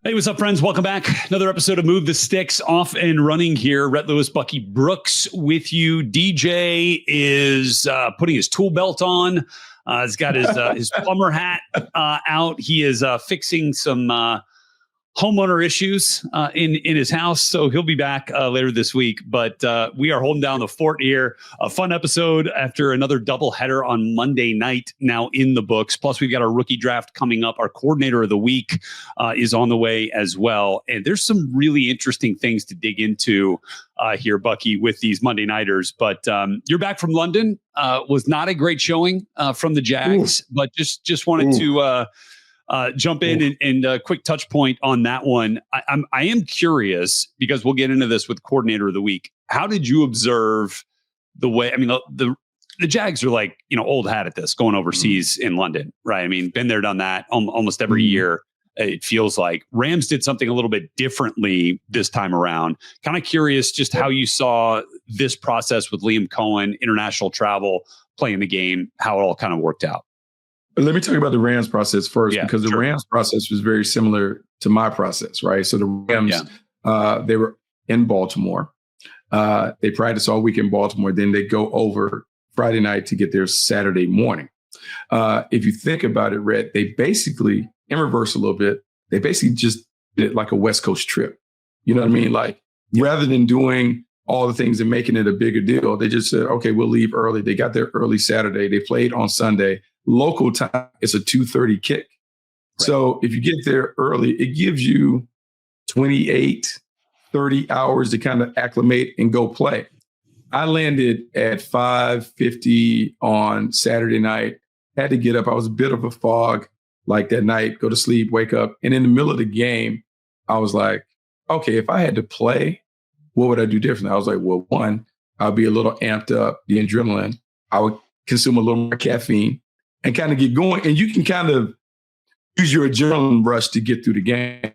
Hey, what's up, friends? Welcome back. Another episode of Move the Sticks, off and running here. Rhett Lewis, Bucky Brooks with you. DJ is putting his tool belt on. He's got his plumber hat out. He is fixing some homeowner issues in his house. So he'll be back later this week. But we are holding down the fort here. A fun episode after another doubleheader on Monday night now in the books. Plus, we've got our rookie draft coming up. Our coordinator of the week is on the way as well. And there's some really interesting things to dig into here, Bucky, with these Monday nighters. But you're back from London. Was not a great showing from the Jags, but just wanted to jump in and quick touch point on that one. I am curious, because we'll get into this with coordinator of the week. How did you observe the way? I mean, the Jags are like, old hat at this, going overseas in London, right? I mean, been there, done that almost every year. It feels like Rams did something a little bit differently this time around. Kind of curious just how you saw this process with Liam Cohen, international travel, playing the game, how it all kind of worked out. Let me talk about the Rams process first, because the Rams process was very similar to my process, right? So the Rams, they were in Baltimore. They practiced all week in Baltimore. Then they go over Friday night to get there Saturday morning. If you think about it, Red, they basically, in reverse a little bit, they basically just did like a West Coast trip. You know what I mean? Like, rather than doing all the things and making it a bigger deal, they just said, okay, we'll leave early. They got there early Saturday. They played on Sunday. Local time, it's a 2:30 kick. Right. So if you get there early, it gives you 28, 30 hours to kind of acclimate and go play. I landed at 5:50 on Saturday night, had to get up. I was a bit of a fog like that night, go to sleep, wake up. And in the middle of the game, I was like, okay, if I had to play, what would I do differently? I was like, well, one, I'll be a little amped up, the adrenaline. I would consume a little more caffeine and kind of get going. And you can kind of use your adrenaline rush to get through the game.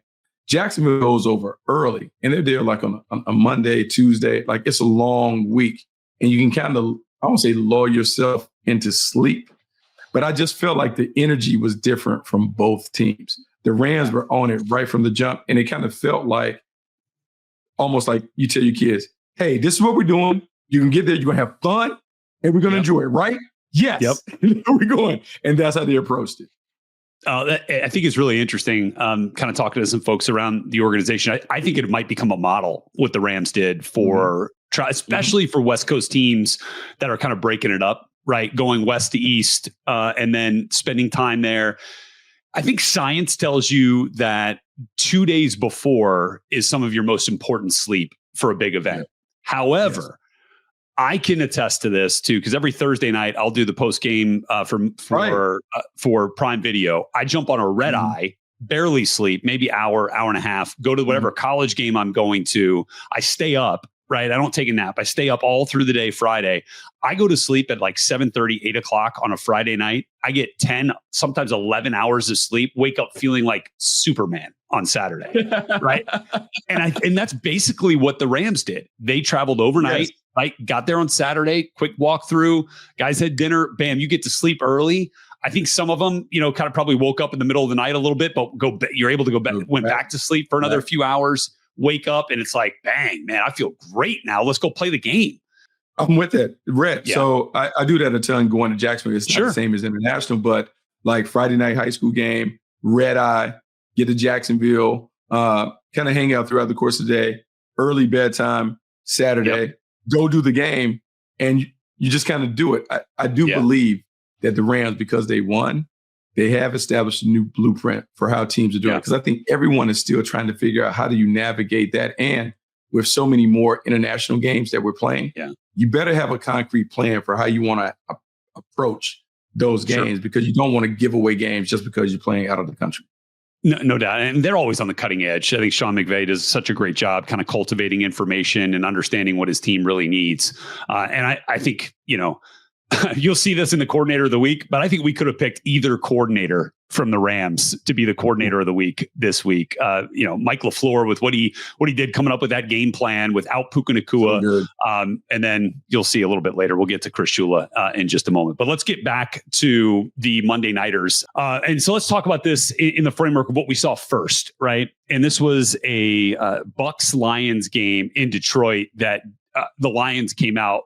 Jacksonville goes over early, and they're there like on a Monday, Tuesday. Like, it's a long week. And you can kind of, I won't say lull yourself into sleep, but I just felt like the energy was different from both teams. The Rams were on it right from the jump, and it kind of felt like, almost like you tell your kids, hey, this is what we're doing. You can get there, you're going to have fun, and we're going to enjoy it, right? Yes. Yep. We're going. And that's how they approached it. I think it's really interesting, kind of talking to some folks around the organization. I think it might become a model what the Rams did for, especially for West Coast teams that are kind of breaking it up, right? Going west to east and then spending time there. I think science tells you that 2 days before is some of your most important sleep for a big event. Yeah. However, I can attest to this too, because every Thursday night I'll do the post game for Prime Video. I jump on a red eye, barely sleep, maybe hour and a half, go to whatever college game I'm going to. I stay up, right? I don't take a nap. I stay up all through the day Friday. I go to sleep at like 7:30, 8 o'clock on a Friday night. I get 10, sometimes 11 hours of sleep, wake up feeling like Superman on Saturday, right? And that's basically what the Rams did. They traveled overnight. Yes. Right, got there on Saturday, quick walkthrough, guys had dinner, bam, you get to sleep early. I think some of them, kind of probably woke up in the middle of the night a little bit, but you're able to go back, went back to sleep for another few hours, wake up, and it's like, bang, man, I feel great now. Let's go play the game. I'm with it, Rhett. Yeah. So I do that a ton going to Jacksonville. It's not the same as international, but like Friday night high school game, red eye, get to Jacksonville, kind of hang out throughout the course of the day, early bedtime, Saturday. Go do the game, and you just kind of do it. I do believe that the Rams, because they won, they have established a new blueprint for how teams are doing it. Because I think everyone is still trying to figure out how do you navigate that. And with so many more international games that we're playing, you better have a concrete plan for how you want to approach those games, because you don't want to give away games just because you're playing out of the country. No doubt. And they're always on the cutting edge. I think Sean McVay does such a great job kind of cultivating information and understanding what his team really needs. And I think, you'll see this in the coordinator of the week, but I think we could have picked either coordinator from the Rams to be the coordinator of the week this week. Mike LaFleur with what he did coming up with that game plan without Puka Nacua. And then you'll see a little bit later, we'll get to Chris Shula in just a moment, but let's get back to the Monday nighters. And so let's talk about this in the framework of what we saw first, right? And this was a Bucs-Lions game in Detroit that the Lions came out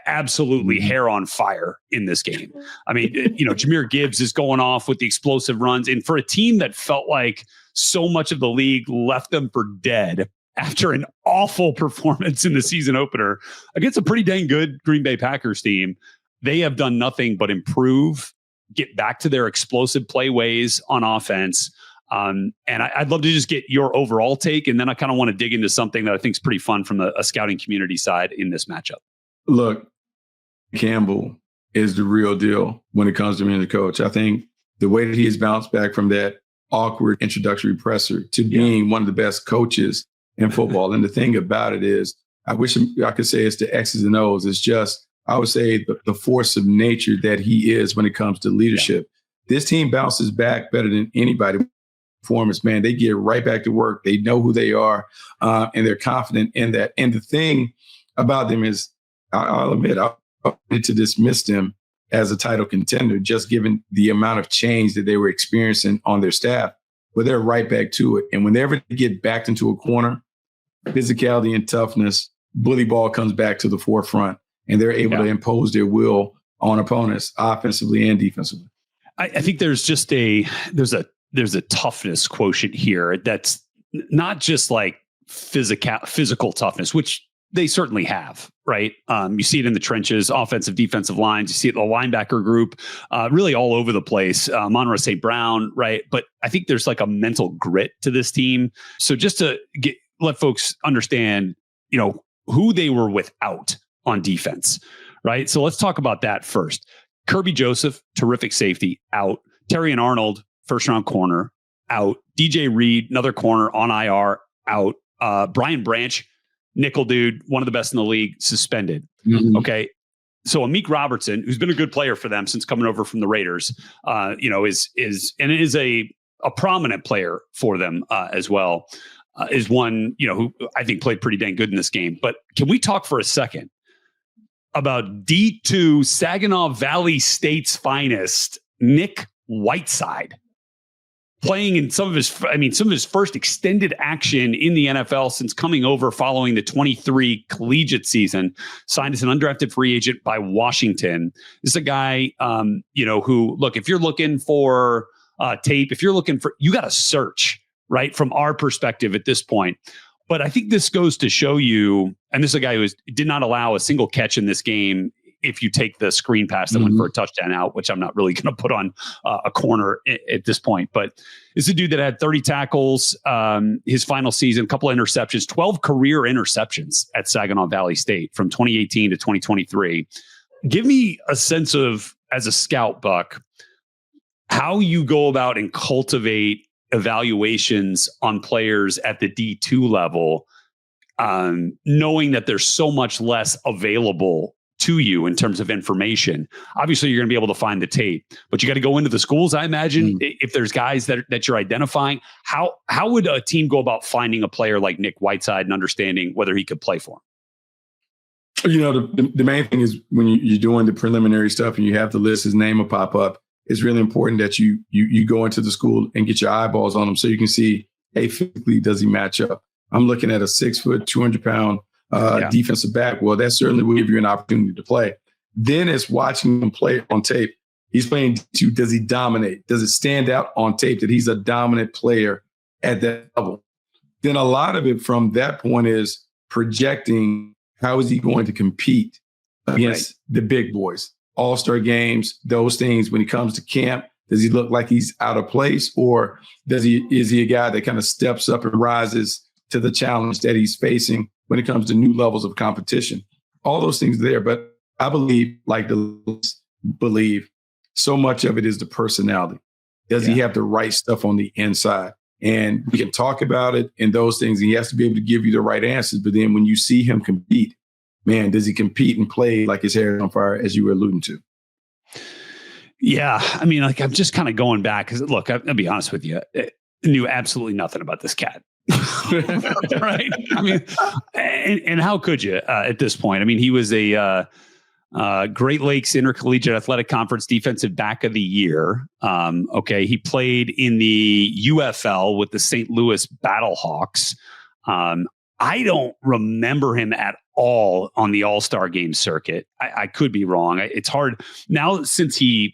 absolutely hair on fire in this game. I mean, Jahmyr Gibbs is going off with the explosive runs. And for a team that felt like so much of the league left them for dead after an awful performance in the season opener against a pretty dang good Green Bay Packers team, they have done nothing but improve, get back to their explosive play ways on offense. And I'd love to just get your overall take. And then I kind of want to dig into something that I think is pretty fun from a scouting community side in this matchup. Look, Campbell is the real deal when it comes to being a coach. I think the way that he has bounced back from that awkward introductory presser to being one of the best coaches in football. And the thing about it is, I wish I could say it's the X's and O's. It's just, I would say, the force of nature that he is when it comes to leadership. This team bounces back better than anybody. Performance, man, they get right back to work. They know who they are, and they're confident in that. And the thing about them is, I'll admit, I wanted to dismiss them as a title contender, just given the amount of change that they were experiencing on their staff. But they're right back to it. And whenever they get backed into a corner, physicality and toughness, bully ball comes back to the forefront, and they're able to impose their will on opponents, offensively and defensively. I think there's just there's a toughness quotient here that's not just like physical toughness, which they certainly have, right? You see it in the trenches, offensive, defensive lines. You see it in the linebacker group, really all over the place. Monroe St. Brown, right? But I think there's like a mental grit to this team. So just to let folks understand, who they were without on defense, right? So let's talk about that first. Kirby Joseph, terrific safety, out. Terrion Arnold, first-round corner, out. DJ Reed, another corner on IR, out. Brian Branch, nickel dude, one of the best in the league, suspended. Okay. So Amik Robertson, who's been a good player for them since coming over from the Raiders, is a prominent player for them as well, is one, who I think played pretty dang good in this game. But can we talk for a second about D2 Saginaw Valley State's finest, Nick Whiteside, playing in some of his first extended action in the NFL since coming over following the 23 collegiate season, signed as an undrafted free agent by Washington. This is a guy, who, look, if you're looking for tape, you got to search, right? From our perspective at this point. But I think this goes to show you, and this is a guy who did not allow a single catch in this game if you take the screen pass that went for a touchdown out, which I'm not really going to put on a corner at this point. But it's a dude that had 30 tackles his final season, a couple of interceptions, 12 career interceptions at Saginaw Valley State from 2018 to 2023. Give me a sense of, as a scout, Buck, how you go about and cultivate evaluations on players at the D2 level, knowing that there's so much less available to you in terms of information. Obviously, you're going to be able to find the tape, but you got to go into the schools. I imagine if there's guys that you're identifying, how would a team go about finding a player like Nick Whiteside and understanding whether he could play for him? The main thing is when you're doing the preliminary stuff and you have the list, his name will pop up. It's really important that you go into the school and get your eyeballs on him so you can see, hey, physically, does he match up? I'm looking at a 6 foot, 200-pound defensive back. Well, that certainly will give you an opportunity to play. Then it's watching him play on tape. He's playing D2. Does he dominate? Does it stand out on tape that he's a dominant player at that level? Then a lot of it from that point is projecting how is he going to compete against the big boys, all-star games, those things. When he comes to camp, does he look like he's out of place, or is he a guy that kind of steps up and rises to the challenge that he's facing when it comes to new levels of competition? All those things there. But I believe, so much of it is the personality. Does he have the right stuff on the inside? And we can talk about it and those things. And he has to be able to give you the right answers. But then when you see him compete, man, does he compete and play like his hair is on fire, as you were alluding to? Yeah. I mean, like, I'm just kind of going back because, look, I'll be honest with you. I knew absolutely nothing about this cat. Right. I mean, and how could you at this point? I mean, he was a Great Lakes Intercollegiate Athletic Conference Defensive Back of the Year. Okay. He played in the UFL with the St. Louis Battlehawks. I don't remember him at all on the All-Star game circuit. I could be wrong. It's hard now since he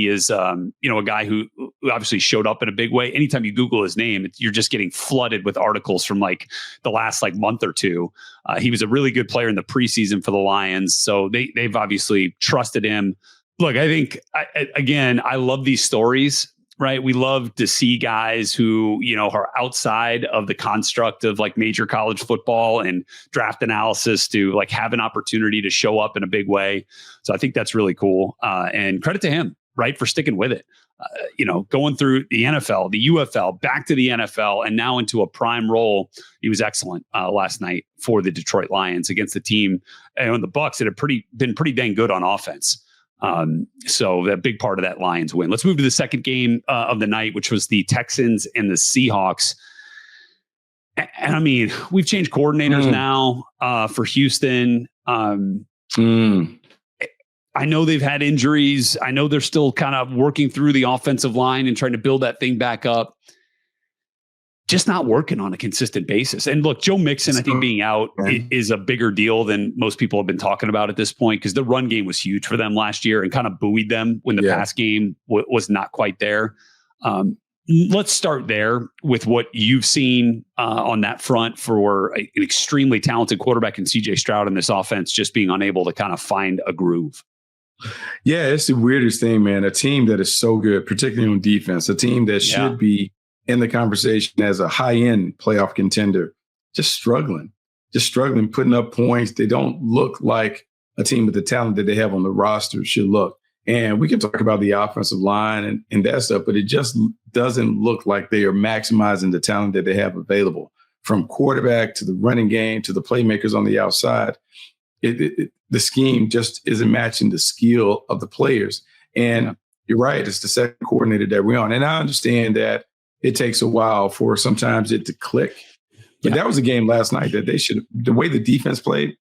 is, a guy who obviously showed up in a big way. Anytime you Google his name, you're just getting flooded with articles from like the last month or two. He was a really good player in the preseason for the Lions. So they've obviously trusted him. Look, I think, I love these stories, right? We love to see guys who, are outside of the construct of like major college football and draft analysis to like have an opportunity to show up in a big way. So I think that's really cool. And credit to him, right, for sticking with it. Going through the NFL, the UFL, back to the NFL, and now into a prime role. He was excellent last night for the Detroit Lions against the team and the Bucs that had been pretty dang good on offense. So that big part of that Lions win. Let's move to the second game of the night, which was the Texans and the Seahawks. And I mean, we've changed coordinators now for Houston. I know they've had injuries. I know they're still kind of working through the offensive line and trying to build that thing back up. Just not working on a consistent basis. And look, Joe Mixon, I think being out is a bigger deal than most people have been talking about at this point, because the run game was huge for them last year and kind of buoyed them when the pass game was not quite there. Let's start there with what you've seen on that front for an extremely talented quarterback in CJ Stroud in this offense, just being unable to kind of find a groove. Yeah, it's the weirdest thing, man. A team that is so good, particularly on defense, a team that should be in the conversation as a high-end playoff contender, just struggling, putting up points. They don't look like a team with the talent that they have on the roster should look. And we can talk about the offensive line and that stuff, but it just doesn't look like they are maximizing the talent that they have available, from quarterback to the running game to the playmakers on the outside. The scheme just isn't matching the skill of the players. And you're right, it's the second coordinator that we're on. And I understand that it takes a while for sometimes it to click. But that was a game last night that the way the defense played,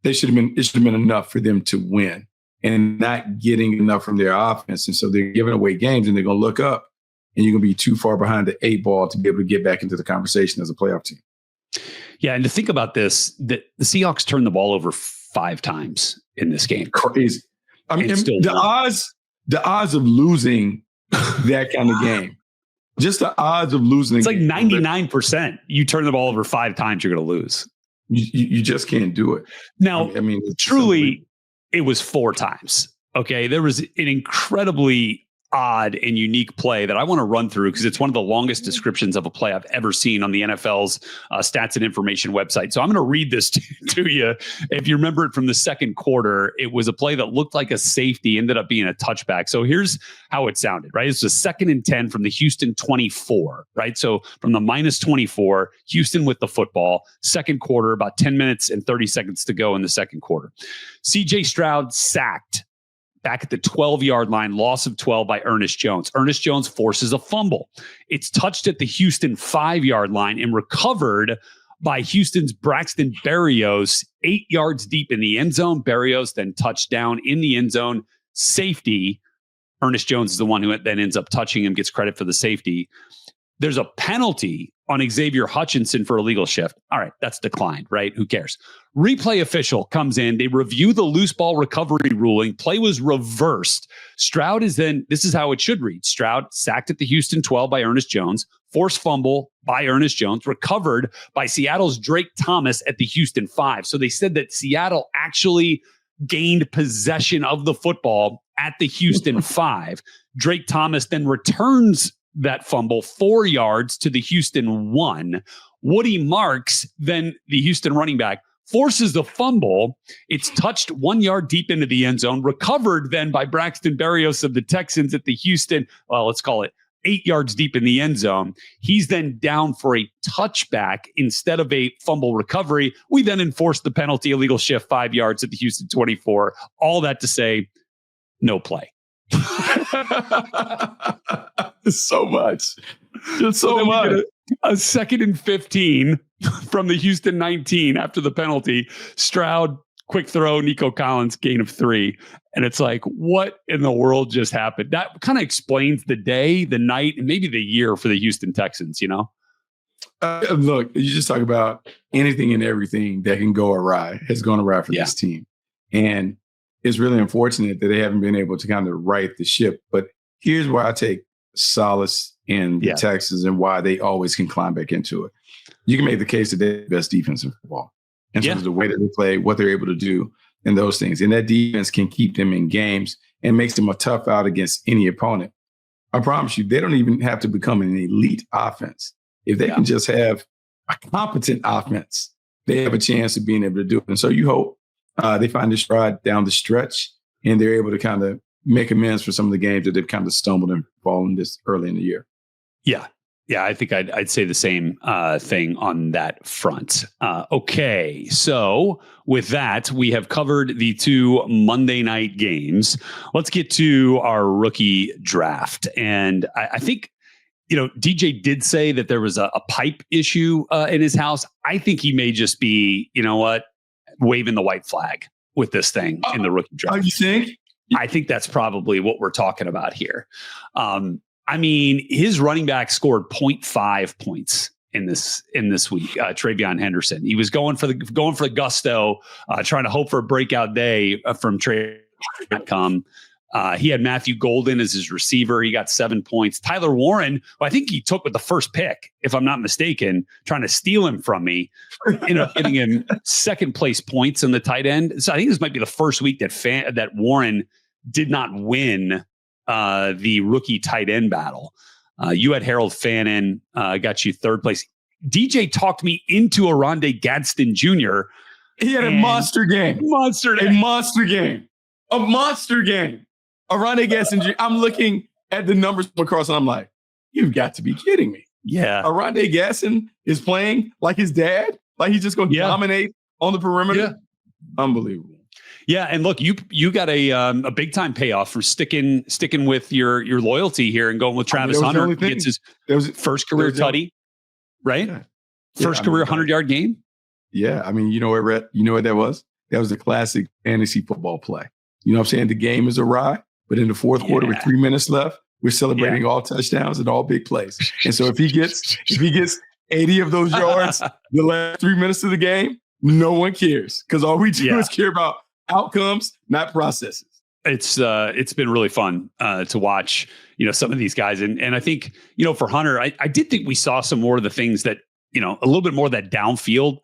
it should have been enough for them to win, and not getting enough from their offense. And so they're giving away games, and they're going to look up, and you're going to be too far behind the 8 ball to be able to get back into the conversation as a playoff team. Yeah. And to think about this, the Seahawks turned the ball over 5 times in this game. Crazy. I mean, the odds of losing that kind of game. Just the odds of losing. It's like 99%. You turn the ball over 5 times, you're going to lose. You just can't do it. Now, I mean, truly, it was 4 times. Okay. There was an incredibly odd and unique play that I want to run through because it's one of the longest descriptions of a play I've ever seen on the NFL's stats and information website. So I'm going to read this to you. If you remember it from the second quarter, it was a play that looked like a safety, ended up being a touchback. So here's how it sounded, right? It's a 2nd and 10 from the Houston 24, right? So from the -24, Houston with the football, second quarter, about 10 minutes and 30 seconds to go in the second quarter. CJ Stroud sacked back at the 12-yard line, loss of 12 by Ernest Jones. Ernest Jones forces a fumble. It's touched at the Houston 5-yard line and recovered by Houston's Braxton Berrios, 8 yards deep in the end zone. Berrios then touched down in the end zone. Safety. Ernest Jones is the one who then ends up touching him, gets credit for the safety. There's a penalty on Xavier Hutchinson for illegal shift. All right, that's declined, right? Who cares? Replay official comes in. They review the loose ball recovery ruling. Play was reversed. Stroud is then, this is how it should read. Stroud sacked at the Houston 12 by Ernest Jones. Forced fumble by Ernest Jones. Recovered by Seattle's Drake Thomas at the Houston 5. So they said that Seattle actually gained possession of the football at the Houston 5. Drake Thomas then returns that fumble 4 yards to the Houston 1. Woody Marks, then the Houston running back, forces the fumble. It's touched 1 yard deep into the end zone, recovered then by Braxton Berrios of the Texans at the Houston, well, let's call it 8 yards deep in the end zone. He's then down for a touchback instead of a fumble recovery. We then enforced the penalty, illegal shift 5 yards at the Houston 24. All that to say, no play. So much. Just so much. A 2nd and 15 from the Houston 19 after the penalty. Stroud, quick throw, Nico Collins, gain of 3. And it's like, what in the world just happened? That kind of explains the day, the night, and maybe the year for the Houston Texans, you know? Look, you just talk about anything and everything that can go awry has gone awry for this team. And it's really unfortunate that they haven't been able to kind of right the ship. But here's where I take solace in the Texans and why they always can climb back into it. You can make the case that they're the best defense in football in terms of the way that they play, what they're able to do, and those things. And that defense can keep them in games and makes them a tough out against any opponent. I promise you, they don't even have to become an elite offense. If they can just have a competent offense, they have a chance of being able to do it. And so you hope they find their stride down the stretch and they're able to kind of make amends for some of the games that they've kind of stumbled and fallen this early in the year. Yeah. Yeah, I think I'd say the same thing on that front. Okay, so with that, we have covered the 2 Monday night games. Let's get to our rookie draft. And I think, DJ did say that there was a pipe issue in his house. I think he may just be, waving the white flag with this thing in the rookie draft. You think? I think that's probably what we're talking about here. I mean, his running back scored 0.5 points in this week. Travion Henderson. He was going for the gusto, trying to hope for a breakout day from Trey.com. He had Matthew Golden as his receiver. He got 7 points. Tyler Warren, who I think he took with the first pick, if I'm not mistaken, trying to steal him from me, ended up getting him 2nd place points in the tight end. So I think this might be the first week that Warren did not win the rookie tight end battle. You had Harold Fannin, got you 3rd place. DJ talked me into a Rondé Gadsden Jr. He had a monster game. A monster game. A Rondé Gadsden Jr. I'm looking at the numbers across and I'm like, you've got to be kidding me. Yeah. A Rondé Gadsden is playing like his dad? Like he's just going to dominate on the perimeter? Yeah. Unbelievable. Yeah, and look, you got a big time payoff for sticking with your loyalty here and going with Travis Hunter. He gets his first career tutty, right? Yeah. First career 100-yard game. Yeah, I mean, you know what, Rhett? You know what that was? That was the classic fantasy football play. You know what I'm saying? The game is awry, but in the 4th quarter with 3 minutes left, we're celebrating all touchdowns and all big plays. And so if he gets 80 of those yards the last 3 minutes of the game, no one cares because all we do is care about outcomes, not processes. It's been really fun to watch, some of these guys. And I think, for Hunter, I did think we saw some more of the things that, a little bit more of that downfield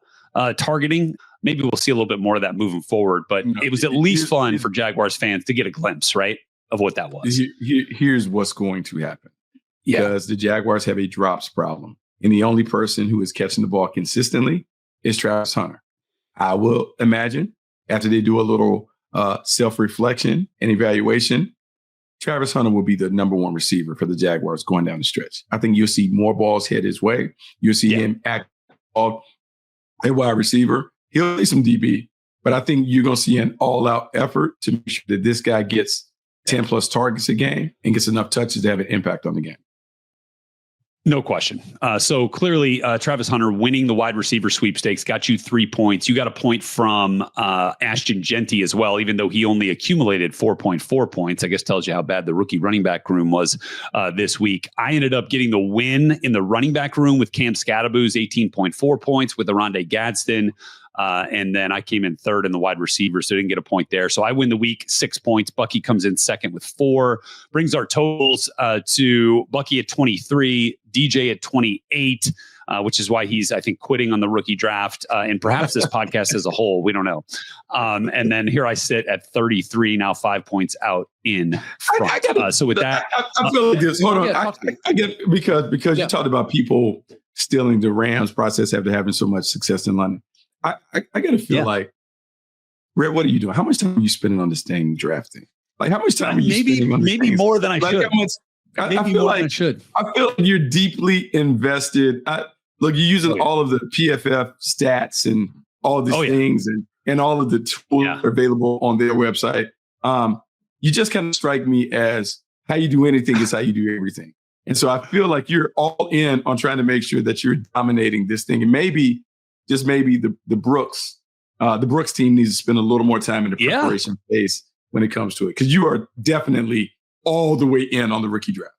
targeting. Maybe we'll see a little bit more of that moving forward, but it was at least fun for Jaguars fans to get a glimpse, right, of what that was. Here's what's going to happen. Because the Jaguars have a drops problem. And the only person who is catching the ball consistently is Travis Hunter. I will imagine after they do a little self-reflection and evaluation, Travis Hunter will be the number 1 receiver for the Jaguars going down the stretch. I think you'll see more balls head his way. You'll see him act a wide receiver. He'll play some DB, but I think you're going to see an all-out effort to make sure that this guy gets 10-plus targets a game and gets enough touches to have an impact on the game. No question. So clearly, Travis Hunter winning the wide receiver sweepstakes got you 3 points. You got a point from Ashton Genty as well, even though he only accumulated 4.4 points. I guess tells you how bad the rookie running back room was this week. I ended up getting the win in the running back room with Cam Scadaboo's 18.4 points with the Rondé Gadsden. And then I came in 3rd in the wide receiver, so I didn't get a point there. So I win the week, 6 points. Bucky comes in 2nd with 4, brings our totals to Bucky at 23, DJ at 28, which is why he's, I think, quitting on the rookie draft and perhaps this podcast as a whole. We don't know. And then here I sit at 33, now 5 points out in front. So with that, I feel like this. Hold on. I get because you talked about people stealing the Rams process after having so much success in London. I got to feel like, Red, what are you doing? How much time are you spending on this thing drafting? Like, how much time are you spending on this thing? Maybe more than I should. I feel like you're deeply invested. Look, you're using all of the PFF stats and all of these things and all of the tools available on their website. you just kind of strike me as how you do anything is how you do everything. And so I feel like you're all in on trying to make sure that you're dominating this thing. And maybe, just maybe the Brooks team needs to spend a little more time in the preparation phase when it comes to it. Because you are definitely all the way in on the rookie draft.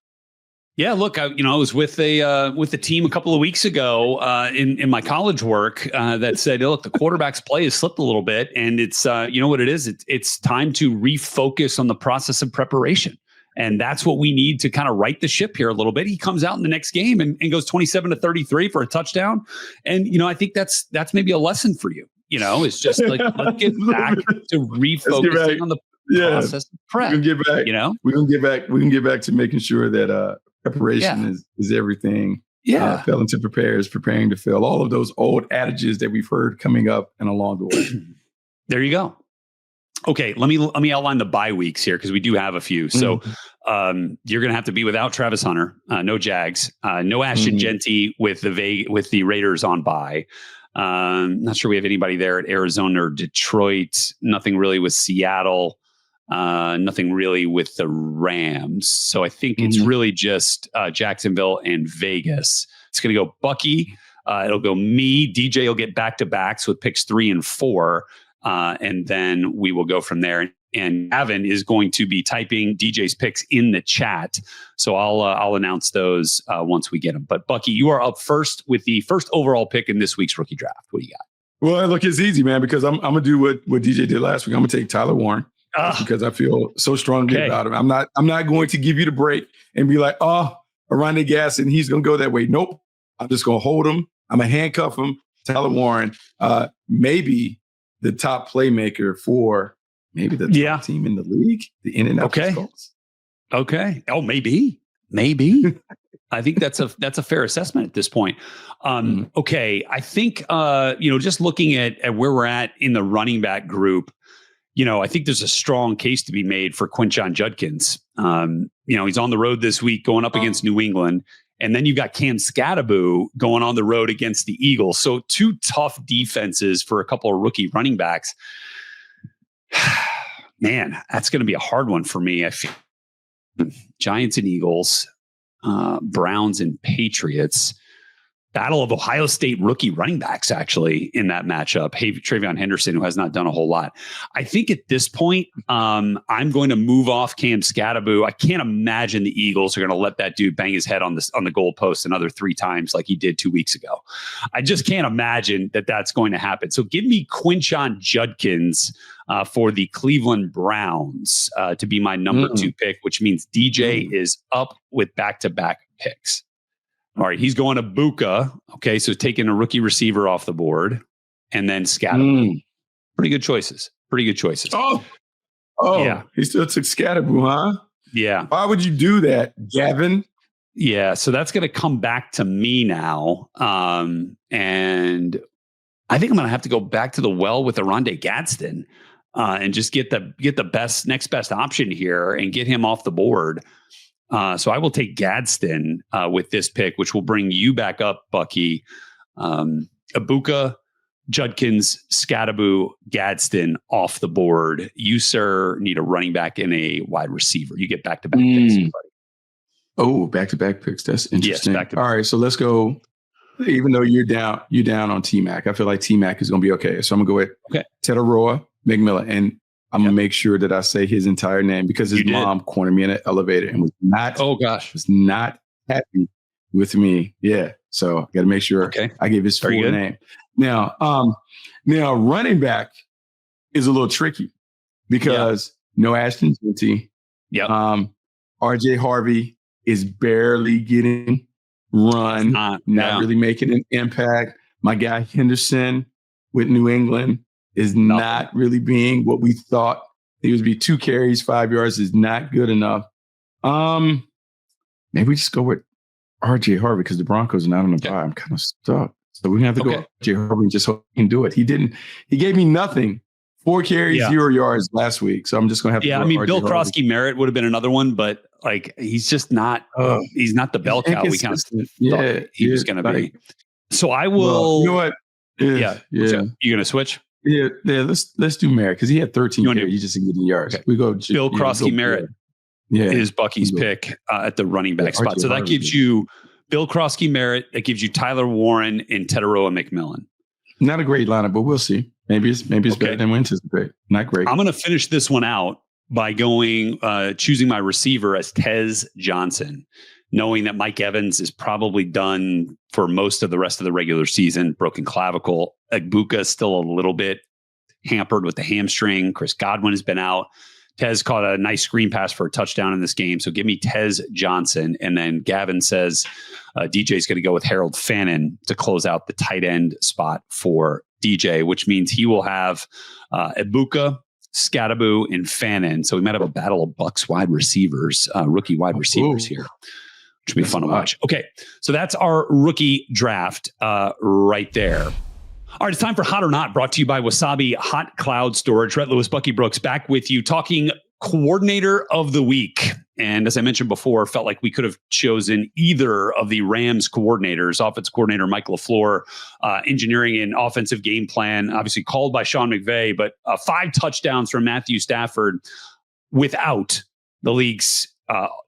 Yeah, look, I was with the team a couple of weeks ago in my college work that said, look, the quarterback's play has slipped a little bit, and it's you know what it is? It's time to refocus on the process of preparation. And that's what we need to kind of right the ship here a little bit. He comes out in the next game and goes 27-33 for a touchdown. And, I think that's maybe a lesson for you. It's just like, let's get back to refocusing on the process of prep. We can get back. We can get back to making sure that preparation is everything. Yeah. Failing to prepare is preparing to fail. All of those old adages that we've heard coming up and along the way. There you go. Okay, let me outline the bye weeks here because we do have a few. So you're going to have to be without Travis Hunter, no Jags, no Ashton Jeanty with the Raiders on bye. Not sure we have anybody there at Arizona or Detroit. Nothing really with Seattle. Nothing really with the Rams. So I think it's really just Jacksonville and Vegas. It's going to go Bucky. It'll go me. DJ will get back-to-backs with picks 3 and 4. And then we will go from there. And Gavin is going to be typing DJ's picks in the chat. So I'll announce those once we get them. But Bucky, you are up first with the first overall pick in this week's rookie draft. What do you got? Well, look, it's easy, man, because I'm gonna do what DJ did last week. I'm gonna take Tyler Warren because I feel so strongly about him. I'm not going to give you the break and be like, Ronnie Gas and he's gonna go that way. Nope. I'm just gonna hold him. I'm gonna handcuff him. Tyler Warren, maybe the top playmaker for maybe the top team in the league, the Indianapolis Colts. Okay. Oh, maybe. I think that's a fair assessment at this point. Okay. I think, just looking at where we're at in the running back group, I think there's a strong case to be made for Quinshon Judkins. He's on the road this week going up against New England. And then you've got Cam Scatterbo going on the road against the Eagles. So 2 tough defenses for a couple of rookie running backs. Man, that's going to be a hard one for me. I feel Giants and Eagles, Browns and Patriots. Battle of Ohio State rookie running backs, actually, in that matchup. Hey, Travion Henderson, who has not done a whole lot. I think at this point, I'm going to move off Cam Scatterbo. I can't imagine the Eagles are going to let that dude bang his head on the goalpost another 3 times like he did 2 weeks ago. I just can't imagine that that's going to happen. So give me Quinshon Judkins for the Cleveland Browns to be my number 2 pick, which means DJ is up with back-to-back picks. All right, he's going to Bucca. Okay, so taking a rookie receiver off the board, and then Scatterbo. Pretty good choices. Oh, yeah. He still took Scatterbo, huh? Yeah. Why would you do that, Gavin? Yeah, so that's going to come back to me now, and I think I'm going to have to go back to the well with Oronde Gadsden and just get the next best option here and get him off the board. So I will take Gadsden with this pick, which will bring you back up, Bucky. Bucca, Judkins, Scatterbo, Gadsden off the board. You, sir, need a running back and a wide receiver. You get back-to-back picks, buddy. Oh, back-to-back picks. That's interesting. Yes, back-to-back. All right, so let's go. Even though you're down on T-Mac, I feel like T-Mac is going to be okay. So I'm going to go with Teteroa McMillan. And I'm going to make sure that I say his entire name because his mom cornered me in an elevator and was not happy with me. Yeah. So I got to make sure I give his full name. Now, running back is a little tricky because no Ashton Jeanty. RJ Harvey is barely getting run, not really making an impact. My guy Henderson with New England is not really being what we thought. He would be 2 carries, 5 yards is not good enough. Maybe we just go with RJ Harvey because the Broncos are not on the bye. I'm kind of stuck. So we're going to have to go with RJ Harvey and just hope he can do it. He gave me nothing. 4 carries, 0 yards last week. So I'm just going to have to go with Bill RJ Krosky Merritt would have been another one, but he's just not, he's not the bell cow we kind of thought he was going to be. So I will. Well, you know what? So you going to switch? Yeah. Let's do Merritt because he had 13 carries. He just didn't get any yards. Okay. We go Bill Krosky Merritt. Is Bucky's pick at the running back spot. So that gives you Bill Krosky Merritt. That gives you Tyler Warren and Teteroa McMillan. Not a great lineup, but we'll see. Maybe it's better than we anticipate. Not great. I'm going to finish this one out by going choosing my receiver as Tez Johnson, knowing that Mike Evans is probably done for most of the rest of the regular season. Broken clavicle. Egbuka is still a little bit hampered with the hamstring. Chris Godwin has been out. Tez caught a nice screen pass for a touchdown in this game. So give me Tez Johnson. And then Gavin says DJ's going to go with Harold Fannin to close out the tight end spot for DJ, which means he will have Egbuka, Scatterbo, and Fannin. So we might have a battle of Bucks wide receivers, rookie wide receivers here, which will be fun to watch. Okay, so that's our rookie draft right there. All right, it's time for Hot or Not, brought to you by Wasabi Hot Cloud Storage. Rhett Lewis, Bucky Brooks, back with you, talking coordinator of the week. And as I mentioned before, felt like we could have chosen either of the Rams coordinators, offensive coordinator Mike LaFleur, engineering and offensive game plan, obviously called by Sean McVay, but 5 touchdowns from Matthew Stafford without the league's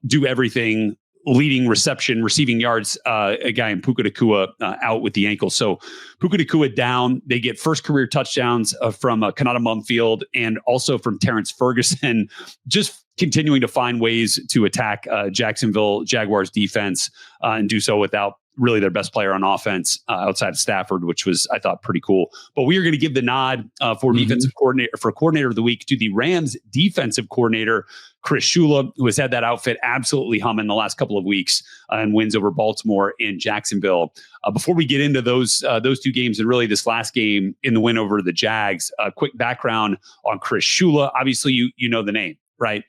do everything leading receiving yards, a guy in Puka Nacua out with the ankle. So Puka Nacua down. They get first career touchdowns from Kanata Mumfield and also from Terrence Ferguson, just continuing to find ways to attack Jacksonville Jaguars defense and do so without really their best player on offense outside of Stafford, which was, I thought, pretty cool. But we are going to give the nod for defensive coordinator, for coordinator of the week, to the Rams defensive coordinator, Chris Shula, who has had that outfit absolutely humming the last couple of weeks and wins over Baltimore and Jacksonville. Before we get into those 2 games and really this last game in the win over the Jags, a quick background on Chris Shula. Obviously, you know the name, right?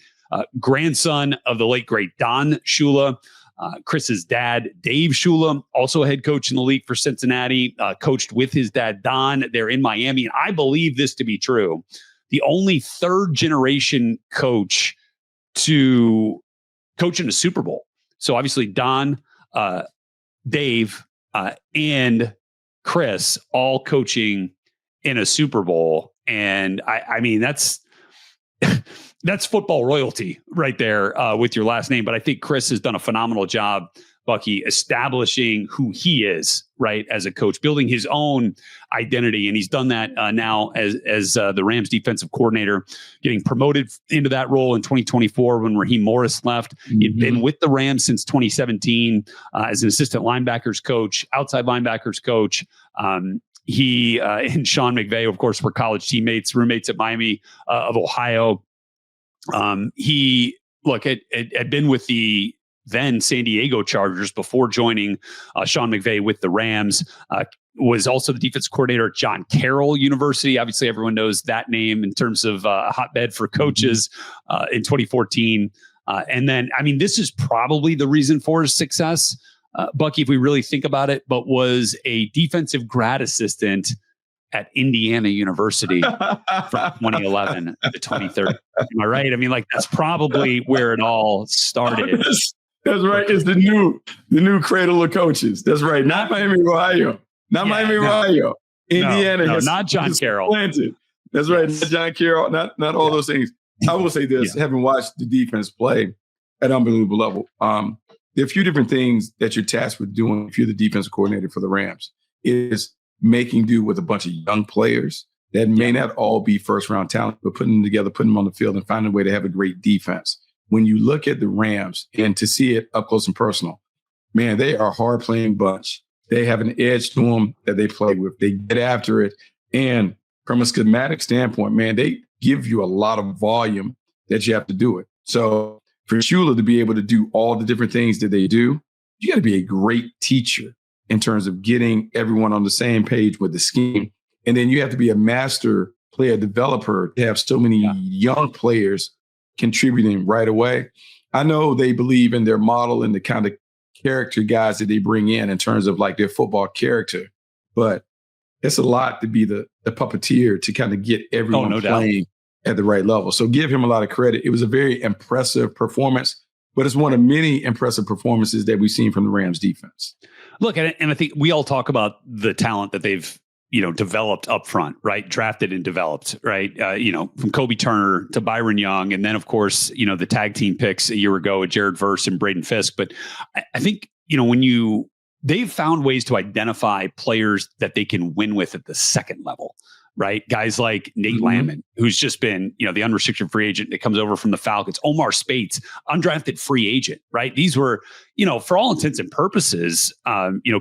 Grandson of the late, great Don Shula. Chris's dad, Dave Shula, also a head coach in the league for Cincinnati, coached with his dad, Don. They're in Miami. And I believe this to be true. The only 3rd generation coach to coach in a Super Bowl. So obviously Don, Dave, and Chris all coaching in a Super Bowl. And I mean, that's football royalty right there with your last name. But I think Chris has done a phenomenal job, Bucky, establishing who he is, right, as a coach, building his own identity. And he's done that now as the Rams defensive coordinator, getting promoted into that role in 2024 when Raheem Morris left. He'd been with the Rams since 2017 as an assistant linebackers coach, outside linebackers coach. He and Sean McVay, of course, were college teammates, roommates at Miami of Ohio. He had been with the then San Diego Chargers before joining Sean McVay with the Rams. Was also the defense coordinator at John Carroll University. Obviously, everyone knows that name in terms of a hotbed for coaches in 2014. And then, I mean, this is probably the reason for his success, Bucky, if we really think about it, but was a defensive grad assistant at Indiana University from 2011 to 2013. Am I right? I mean, like, that's probably where it all started. That's right. It's the new cradle of coaches. That's right. Not Miami, Ohio. Ohio. Indiana. No, not John Carroll. Planted. That's right. Not John Carroll. Not all those things. I will say this, having watched the defense play at an unbelievable level. There are a few different things that you're tasked with doing if you're the defensive coordinator for the Rams. Is making do with a bunch of young players that may not all be first-round talent, but putting them together, putting them on the field, and finding a way to have a great defense. When you look at the Rams and to see it up close and personal, man, they are a hard-playing bunch. They have an edge to them that they play with. They get after it. And from a schematic standpoint, man, they give you a lot of volume that you have to do it. So for Shula to be able to do all the different things that they do, you got to be a great teacher in terms of getting everyone on the same page with the scheme. And then you have to be a master player developer to have so many young players contributing right away. I know they believe in their model and the kind of character guys that they bring in terms of like their football character, but it's a lot to be the puppeteer to kind of get everyone playing at the right level. So give him a lot of credit. It was a very impressive performance, but it's one of many impressive performances that we've seen from the Rams defense. Look, and I think we all talk about the talent that they've developed up front, right? Drafted and developed, right? From Kobe Turner to Byron Young. And then, of course, the tag team picks a year ago with Jared Verse and Braden Fisk. But I think, they've found ways to identify players that they can win with at the second level, right? Guys like Nate Landman, who's just been, the unrestricted free agent that comes over from the Falcons. Omar Spates, undrafted free agent, right? These were, for all intents and purposes,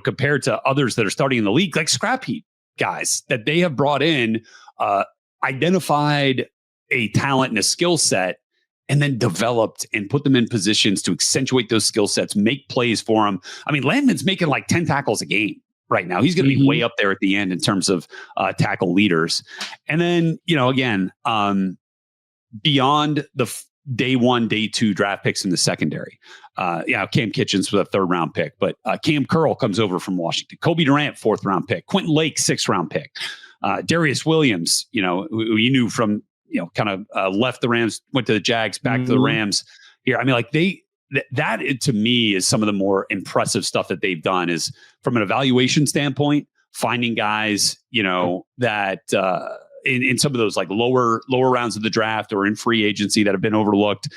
compared to others that are starting in the league, like scrap heap guys that they have brought in, identified a talent and a skill set, and then developed and put them in positions to accentuate those skill sets, make plays for them. I mean, Landman's making like 10 tackles a game right now. He's going to be way up there at the end in terms of tackle leaders. And then, again, beyond the day one, day two draft picks in the secondary. Cam Kitchens with a 3rd round pick, but Cam Curl comes over from Washington. Kobe Durant, 4th round pick. Quentin Lake, 6th round pick. Darius Williams, who you knew from, left the Rams, went to the Jags, back to the Rams here. I mean, like that to me is some of the more impressive stuff that they've done is from an evaluation standpoint, finding guys, that in some of those like lower rounds of the draft or in free agency that have been overlooked,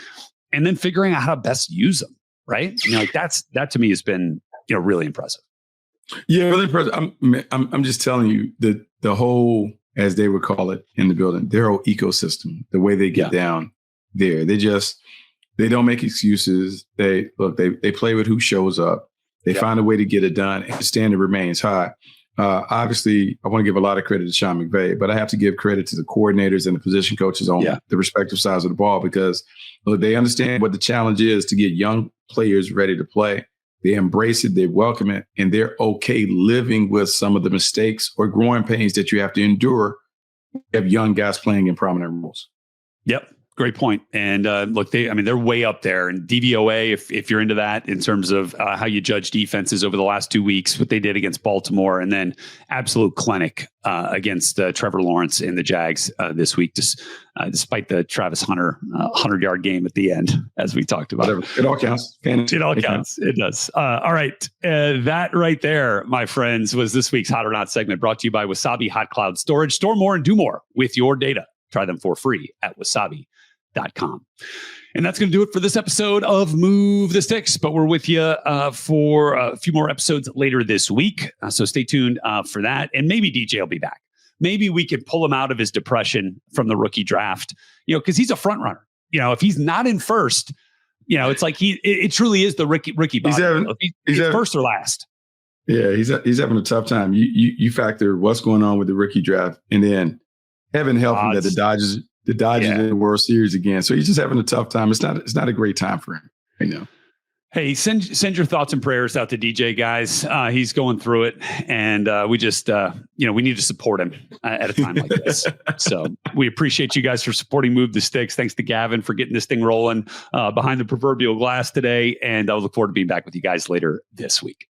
and then figuring out how to best use them. Right. That to me has been, really impressive. Yeah, really impressive. I'm just telling you that the whole, as they would call it in the building, their whole ecosystem, the way they get down there, they don't make excuses. They play with who shows up. They find a way to get it done, and the standard remains high. Obviously, I want to give a lot of credit to Sean McVay, but I have to give credit to the coordinators and the position coaches on the respective sides of the ball, because they understand what the challenge is to get young players ready to play. They embrace it, they welcome it, and they're okay living with some of the mistakes or growing pains that you have to endure if young guys playing in prominent roles. Yep. Great point. And they're way up there. And DVOA, if you're into that in terms of how you judge defenses over the last 2 weeks, what they did against Baltimore, and then absolute clinic against Trevor Lawrence and the Jags this week, despite the Travis Hunter 100-yard game at the end, as we talked about. It all counts. It all counts. It does. All right. That right there, my friends, was this week's Hot or Not segment, brought to you by Wasabi Hot Cloud Storage. Store more and do more with your data. Try them for free at wasabi.com. And that's going to do it for this episode of Move the Sticks. But we're with you for a few more episodes later this week. So stay tuned for that. And maybe DJ will be back. Maybe we can pull him out of his depression from the rookie draft, because he's a front runner. If he's not in first, it's like it truly is the rookie body. He's first or last. Yeah, he's having a tough time. You factor what's going on with the rookie draft, and then heaven help him that the Dodgers in the World Series again. So he's just having a tough time. It's not a great time for him right now. Hey, send your thoughts and prayers out to DJ, guys. He's going through it, and we just we need to support him at a time like this. So we appreciate you guys for supporting Move the Sticks. Thanks to Gavin for getting this thing rolling behind the proverbial glass today, and I look forward to being back with you guys later this week.